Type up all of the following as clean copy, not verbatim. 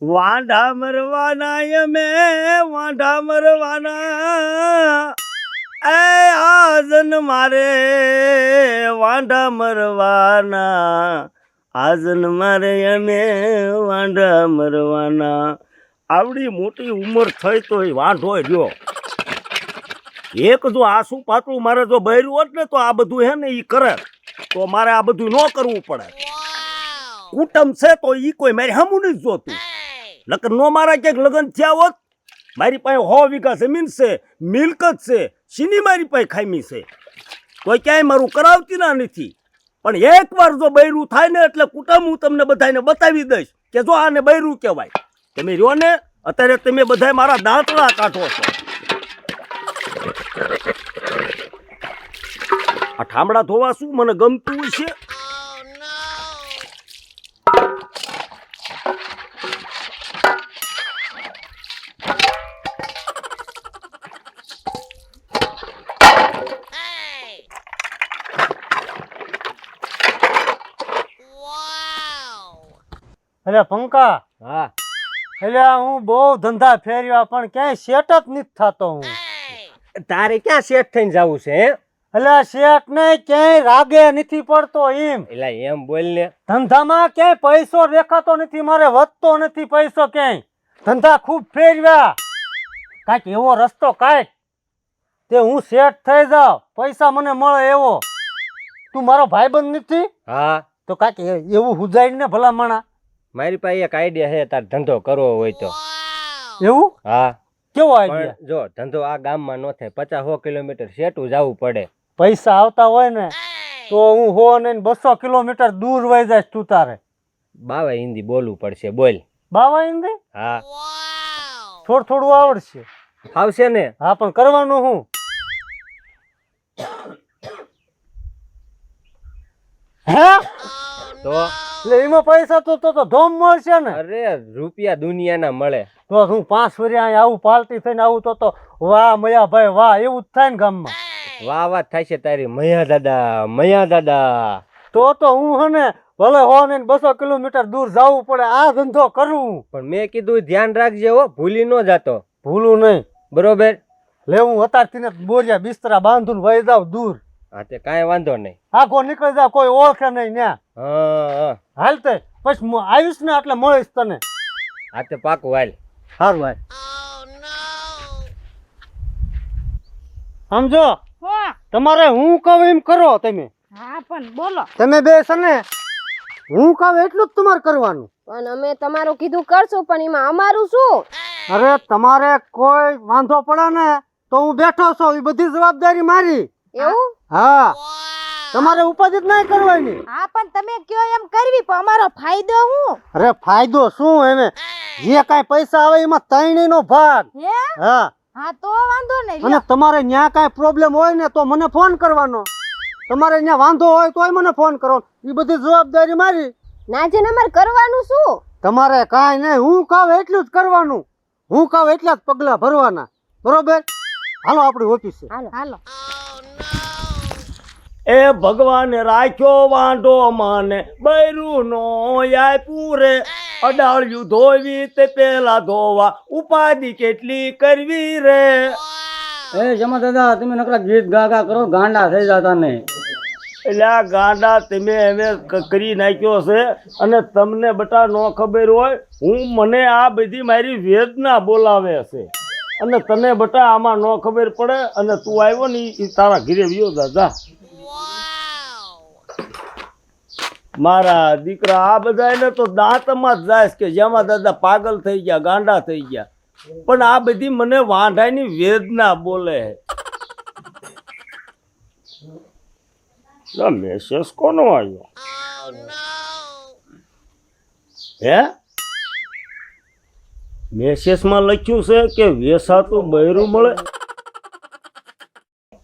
વાંઢા મરવાના અમે વાંઢા મરવાના એ આજન મારે વાંઢા મરવાના આજન મારે અમે વાંઢા મરવાના આવડી મોટી ઉંમર થઈ તો વાંઢો રહ્યો એક જો આસુ પાતળું મારે જો બહેર્યું હોત ને તો આ બધું હે ને એ કરે તો મારે આ બધું ન કરવું પડે કુટુંબ છે તો ઈ કોઈ મારી હમું નથી જોતું નકર નો મારા ક્યાંક લગ્ન થયા હોત મારી પાસે 100 વીઘા જમીન છે મિલકત છે સીની મારી પાસે ખામી છે તો ક્યાંય મારું કરાવતી ના નથી પણ એકવાર જો બૈરું થાય ને એટલે કુટુંબ હું તમને બધાને બતાવી દઈશ કે જો આને બૈરું કહેવાય તમે રહ્યો ને અત્યારે તમે બધા મારા દાંતડા કાઢો છો આ ઠામડા ધોવા શું મને ગમતું છે અરે પંકા હા એટલે હું બહુ ધંધા ફેર્યા પણ ક્યાંય સેટ જ નથી થતો હું તારે ક્યાં સેટ થઈને જવું છે હે? એટલે શેઠ ને ક્યાંય રાગે નથી પડતો એમ એલા એમ બોલ ને. ધંધામાં ક્યાંય પૈસો દેખાતો નથી મારે વધતો નથી પૈસો ક્યાંય ધંધા ખૂબ ફેરવ્યા કાંઈક એવો રસ્તો કાંઈક તે હું સેટ થઈ જાઉં પૈસા મને મળે એવો તું મારો ભાઈબંધ નથી હા તો કાંઈક એવું હુજાઈને ભલામણા મારી પાસે એક આઈડિયા છે તાર ધંધો કરવો હોય તો. એવું હા કેવો પણ આઈડિયા જો ધંધો આ ગામમાં ન થાય 50-100 કિલોમીટર સેટું જવું પડે. પૈસા આવતા હોય ને તો હું 100 ને 200 કિલોમીટર દૂર વહી જાય તું તારે બાવા હિન્દી બોલવું પડશે બોલ. બાવા હિન્દી હા થોડું થોડું આવડશે આવશે ને. હા પણ કરવાનું હું હે તો એટલે એમાં પૈસા તો ધોમ મળશે ને અરે રૂપિયા દુનિયાના મળે. તો હું 5 વર્ષ અહીંયા આવું પાલટી થઈને આવું તો વાહ મયા ભાઈ વાહ એવું જ થાય ને ગામમાં વાહ વાત થાય છે તારી મયા દાદા મયા દાદા. તો હું હે ને ભલે 100 ને 200 કિલોમીટર દૂર જવું પડે આ ધંધો કરવું પણ મેં કીધું ધ્યાન રાખજે હો ભૂલી ન જાતો. ભૂલું નહીં બરોબર. લેવું અત્યારથી ને બોરિયા બિસ્તરા બાંધું વહી જાવ દૂર હા તે કાંઈ વાંધો નહીં. આખો નીકળી જાવ કોઈ ઓળખે નહીં ન્યા હા હાલ તે પછી આવીશ ને એટલે મળીશ તને હા તે પાકું હાલ. સારું ભાઈ સમજો તમારે હું કહું એમ કરો તમે હા પણ બોલો તમે બે છે ને હું કહું એટલું જ તમારે કરવાનું પણ અમે તમારું કીધું કરશું પણ એમાં અમારું શું અરે તમારે કોઈ વાંધો પડે ને તો હું બેઠો છું એ બધી જવાબદારી મારી એવું હા તમારે ઉપાધિ જ નહીં કરવાની હા પણ તમે કયો એમ કરવી પણ અમારો ફાયદો શું અરે ફાયદો શું એને જે કાંઈ પૈસા આવે એમાં ત્રણેયનો ભાગ હે હા હા તો વાંધો નહીં અને તમારે ત્યાં કાંઈ પ્રોબ્લેમ હોય ને તો મને ફોન કરવાનો તમારે ત્યાં વાંધો હોય તોય મને ફોન કરો એ બધી જવાબદારી મારી ના જેને અમારે કરવાનું શું તમારે કાંઈ નહીં હું કહું એટલું જ કરવાનું હું કહું એટલા જ પગલાં ભરવાના બરોબર હાલો આપણી ઓફિસે હાલો હાલો એ ભગવાન રાખ્યો વાંઢો માને બૈરું નો આપ્યું રે અડાળ્યું ધોવી તે પેલા ધોવા ઉપાધિ કેટલી કરવી રે. એ જમા દાદા તમે નકરા ગીત ગાગા કરો ગાંડા થઈ જતા નહીં એટલે આ ગાંડા તમે હવે કરી નાખ્યો છે અને તમને બટા ન ખબર હોય હું મને આ બધી મારી વેદના બોલાવે છે અને તને બટા આમાં ન ખબર પડે અને તું આવ્યો ને એ તારા ઘરે વ્યો દાદા મારા દીકરા આ બધા એને તો દાંતમાં જ જાય કે જેમાં દાદા પાગલ થઈ ગયા ગાંડા થઈ ગયા પણ આ બધી મને વાંઢાની વેદના બોલે છે મેસેજ કોનો આવ્યો હે મેસેજમાં લખ્યું છે કે વેસાતું બૈરું મળે.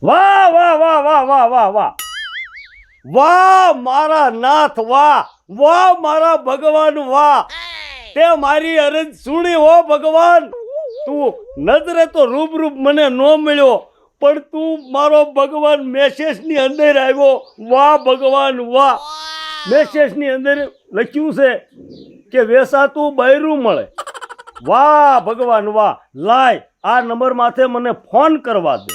વાહ વાહ વાહ વાહ વાહ વાહ વાહ વાહ મારા નાથ વાહ વાહ મારા ભગવાન વાહ તે મારી અરજ સુણી હો ભગવાન તું નજરે તો રૂબરૂપ મને ન મળ્યો પણ તું મારો ભગવાન મેસેજની અંદર આવ્યો વાહ ભગવાન વાહ મેસેજની અંદર લખ્યું છે કે વેસાતું બૈરું મળે વાહ ભગવાન વાહ, લાય આ નંબર માથે મને ફોન કરવા દે.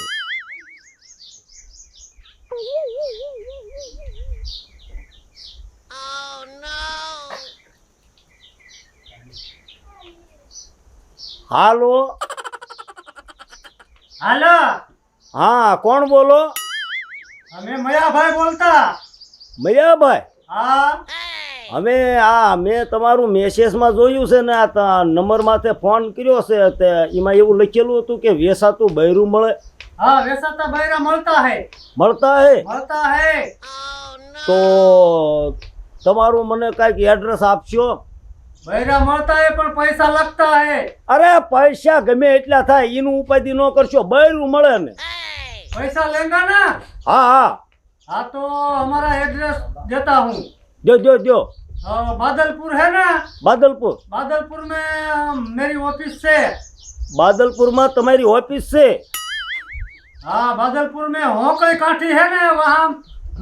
હાલો, હાલો, હા કોણ બોલો? અમે મયાભાઈ બોલતા. મયાભાઈ, હા, મેં તમારું મેસેજમાં જોયું છે ને, આ નંબર માથે ફોન કર્યો છે તે એમાં એવું લખેલું હતું કે વેસાતું બૈરું મળે. હા, વેસાતા બૈરા મળતા હે. મળતા હે? મળતા હે. તો તમારું મને કાંઈક એડ્રેસ આપશો? બૈરા મળતા હે પણ પૈસા લગતા હે. અરે પૈસા ગમે એટલા થાય એનું ઉપાધિ ન કરશો, બૈરું મળે ને. पैसा लेगा ना? હા હા, हाँ तो हमारा एड्रेस देता हूँ। જો बादलपुर है ना? બાદલપુર. बादलपुर में मेरी ऑफिस से। બાદલપુરમાં તમારી ઓફિસ છે? हाँ, बादलपुर में होकई काठी है ना, वहाँ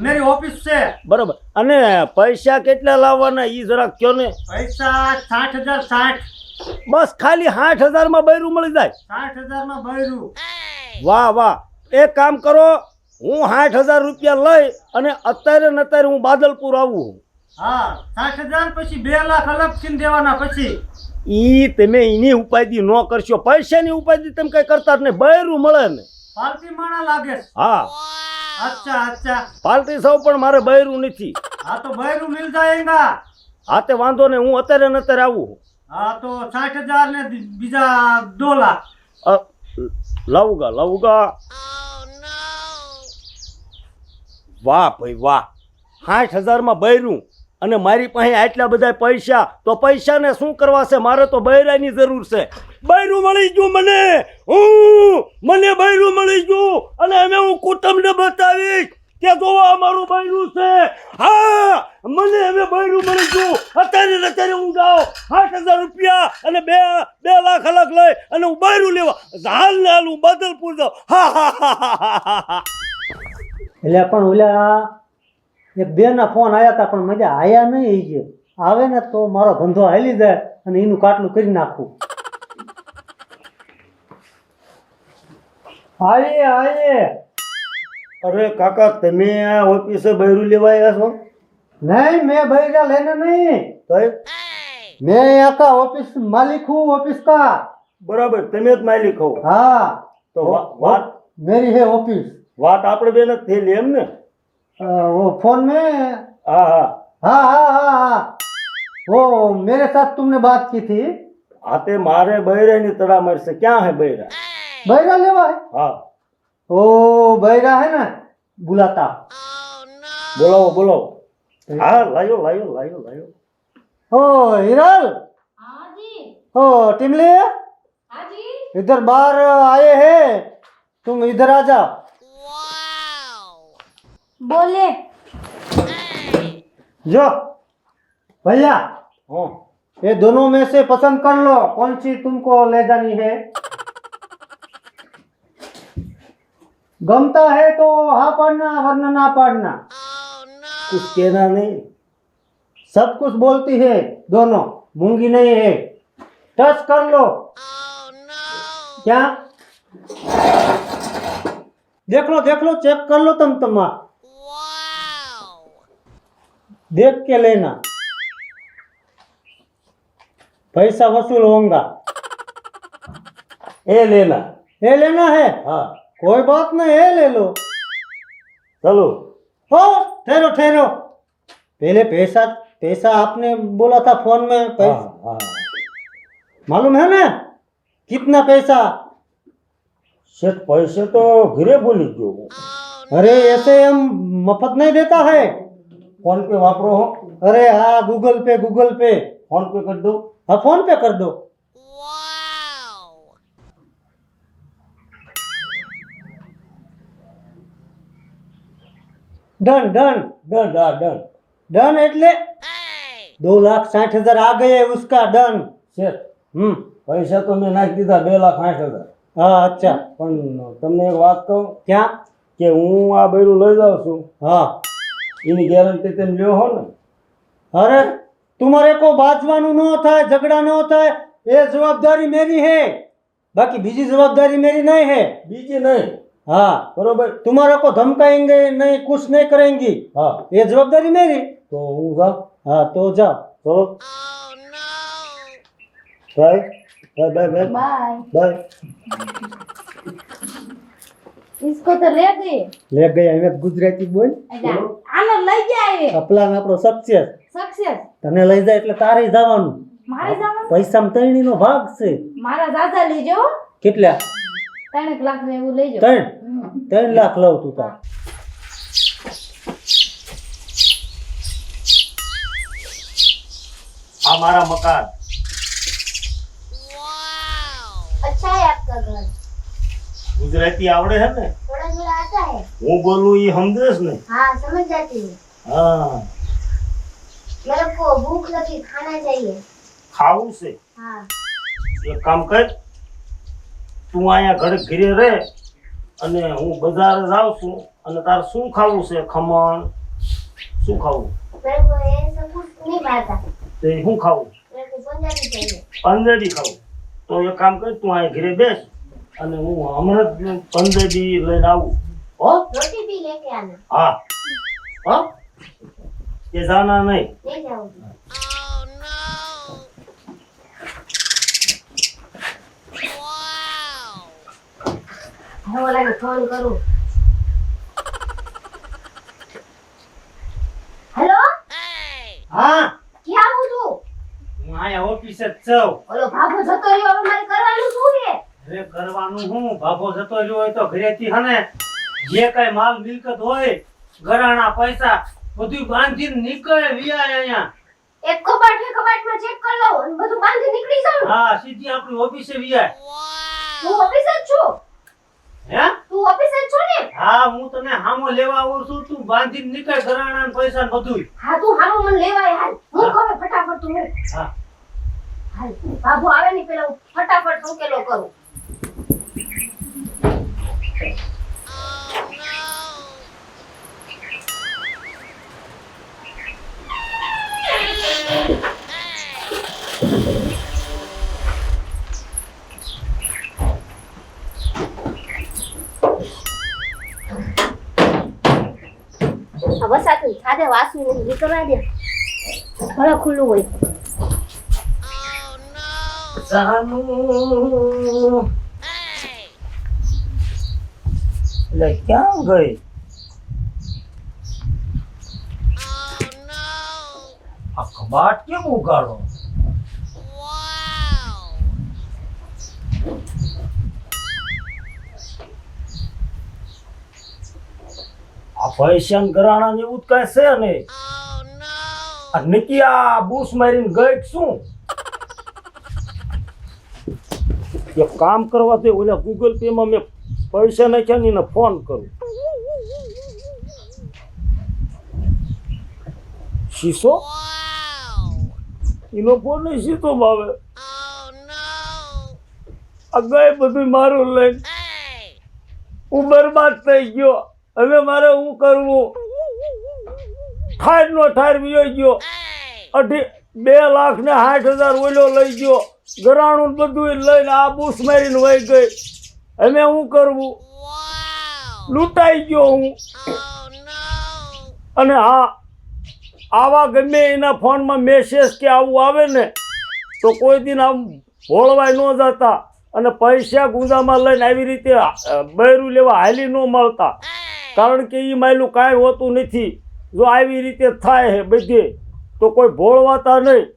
मेरी ऑफिस से। બરાબર. અને પૈસા કેટલા લાવવાના ઈ જરાક કયો ને. पैसा 60,060। બસ ખાલી 60,000 માં બૈરું મળી જાય? 60,000 में भरू। વાહ વાહ, એક કામ કરો, હું 60,000 રૂપિયા લઈ અને અત્યારે ને અત્યારે હું બાદલપુર આવું. हाँ, 60,000 પછી 2 લાખ અલગ થી દેવાના પછી। ઈ તમે એની ઉપાધિ ન કરશો, પૈસાની ઉપાધિ તમે કઈ કરતા જ નહીં, બૈરું મળે ને. પાલતી માણા લાગે। હા, अच्छा अच्छा। પાલટી સૌ પણ મારે બૈરું નથી. हाँ तो भरू मिल जाएगा। હા તે વાંધો નહીં, હું અત્યારે ને અત્યારે આવું. हाँ तो 60,000 ने बीजा 2 लाख। લાવુગા. વાહ ભાઈ વાહ, 60,000 માં બૈરું અને મારી પાસે આટલા બધા પૈસા, તો પૈસાને શું કરવા છે? મારે તો બૈરાની જરૂર છે. બૈરું મળી ગયું મને બૈરું મળી ગયું અને હવે હું કુટુંબને બતાવીશ કે જોવો અમારું બૈરું છે. હા, મને હવે બૈરું મળી ગયું. અત્યારે હું જાઉં 60,000 રૂપિયા અને 2 લાખ અલગ લઈ અને હું બૈરું લેવા હાલ હું બાદલપુર જાઉં. હા હા હા હા હા. એટલે પણ ઓલા એક બે ના ફોન આવ્યા હતા પણ મજા આયા નહીં. છે આવે ને તો મારો ધંધો હાલી જાય અને એનું કાટલું કરી નાખું. આયે અરે કાકા, તમે આ ઓફિસે બૈરું લેવા આવ્યા છો? नहीं, मैं भैया लेने नहीं। તો मैं यहाँ का ऑफिस मालिक हूँ, ऑफिस का। બરાબર, તમે જ માલિક હો. हाँ, તો વાત मेरी है ऑफिस। વાત આપણે બે નથી થયેલી એમ ને? वो फोन में। હા હા हाँ हाँ हाँ हाँ, वो मेरे साथ तुमने बात की थी। હા, તે મારે બૈરાની તડામાર છે. ક્યાં હે બૈરા? बैरा लेवा है। હા, ओ बैरा है ना, बुलाता। બોલાવો. હા, લાયો. ओ हिरल। हाँ जी। ओ टिमली, हाँ जी। इधर बाहर आए हैं, तुम इधर आ जाओ। बोले। जो भैया, હા, ये दोनों में से पसंद कर लो, कौन सी तुमको ले जानी है। गमता है तो हाँ पढ़ना वरना ना पढ़ना। कुछ कहना नहीं. सब कुछ बोलती है, दोनों मूंगी नहीं है। टच कर लो। क्या? देख लो चेक कर लो तुम देख के लेना, पैसा वसूल होगा। એ લેના. ये लेना है? હા, कोई बात नहीं, ये ले लो। ચલો. हो, ठहरो, पहले पैसा आपने बोला था फोन में, पैसा હા, मालूम है ना कितना पैसा? શેઠ પૈસે તો ઘરે ભૂલી ગયો હું. अरे ऐसे हम मफत नहीं देता है। ફોન પે વાપરો હો? अरे हाँ, गूगल पे ફોન પે કરી દઉં? हाँ, फोन पे कर दो। डन डन डन એટલે 2,60,000 आ गए उसका डन। શેઠ, પૈસા તો મેં નાખી દીધા 2,60,000. हाँ अच्छा, પણ તમને એક વાત કહું क्या? કે હું આ બૈરું લઈ જાઉં છું, हाँ, એની ગેરંટી તમે લ્યો હો ને? अरे तुम्हारे को बाजवानु न होता है, झगड़ा न होता है, ये जवाबदारी मेरी है, बाकी बीजी जवाबदारी मेरी नहीं है। બીજી નહીં हाँ, બરોબર तुम्हारा को धमकाएंगे नहीं, कुछ नहीं करेंगी, હા ये जवाबदारी मेरी। તો હું જાઉં हाँ तो जाओ। ચલો bye bye bye bye bye. Bye इसको तो ले गए। ले गए હવે ગુજરાતી બોલ। आनो लई ગયા આવે। આ પ્લાન આપણો સક્સેસ। सक्सेस તને લઈ જાય એટલે તારે જવાનું। મારે જવાનું? પૈસામાં ત્રણેયનો ભાગ છે। મારા દાદા લેજો। કેટલા? 3 લાખ ને એવું લેજો। 3 લાખ લઉં તું તાર। આ મારા મકાન अच्छा है आपका घर, ગુજરાતી આવડે છે ને थोड़ा थोड़ा आता है। હું બોલું ઈ સમજેશ ને हाँ समझ जाती हूँ। હા मेरे को भूख लगी, खाना चाहिए। ખાવું છે हाँ એક કામ કર તું અહીંયા ઘરે ઘરે રહે અને હું બજાર જાઉં છું અને તારે શું ખાવું છે ખમણ શું ખાવું मेरे को ये सब कुछ नहीं भाता, તે શું ખાવું मेरे को पंजाबी चाहिए। પંજાબી ખાવું તો એક કામ કર તું અહીંયા ઘરે બેસ અને હું હમણાં જ પંજાબી લઈને આવું હો रोटी भी लेके आना। હા હા કે જાના નહીં नहीं जाऊंगी। मैं वाला को फोन करूं। हेलो, હા, क्या हूँ तू? હું અહીંયા ઓફિસે જ છું। ઓલો ભાગો જતો રહ્યો, હવે મારે કરવાનું શું છે? હવે કરવાનું હું? બાપો જતો રહ્યો હોય તો ઘરેથી હને જે કઈ માલ મિલકત હોય, ઘરાણા પૈસા બધું બાંધીને નીકળે વિયાય અહીંયા। એક કબાટમાં ચેક કરી લઉં અને બધું બાંધી નીકળી જાઉં। હા, સીધી આપણી ઓફિસે વિયાય। તું ઓફિસે જ છું? હે? તું ઓફિસે જ છો ને? હા, હું તને હામો લેવા આવું છું, તું બાંધીને નીકળ ઘરાણા ને પૈસા ને બધુંય। હા તું હાલો મને લેવાય હાલ, હું કહે ફટાફટ તું હું હા, હાલ બાબુ આવે ને પેલા હું ફટાફટ ઉકેલો કરું। આ વસાતું સાદે વાસુ નીકળવા દે, ભલે ખુલ્લું હોય। જાનું એટલે ક્યાં ગઈ આ કબાટ કેમ ઉગાડો આ પૈસા ઘરાણા ને એવું જ કઈ છે ને આ નિકી આ બૂસ મારીને ગઈ શું એક કામ કરવા દે ઓલા ગૂગલ પે માં મેં પૈસા નાખ્યા ને એને ફોન કરું શીશો એનો ફોન નહીં સીધો ભાવે આ ગઈ બધું મારું લઈને હું બરબાદ થઈ ગયો હવે મારે શું કરવું ઠાર નો ઠાર વિયો ગયો 2,60,000 ઓલો લઈ ગયો ઘરાણું બધું લઈને આ બૂસ મારીને વહી ગઈ હવે શું કરવું લૂંટાઈ ગયો હું અને હા આવા ગમે એના ફોનમાં મેસેજ કે આવું આવે ને તો કોઈ દિન આમ ભોળવાય ન જતા અને પૈસા ગુંજામાં લઈને આવી રીતે બૈરું લેવા હાલી ન મળતા કારણ કે એ માયલું કાંઈ હોતું નથી જો આવી રીતે થાય છે બધે તો કોઈ ભોળવાતા નહીં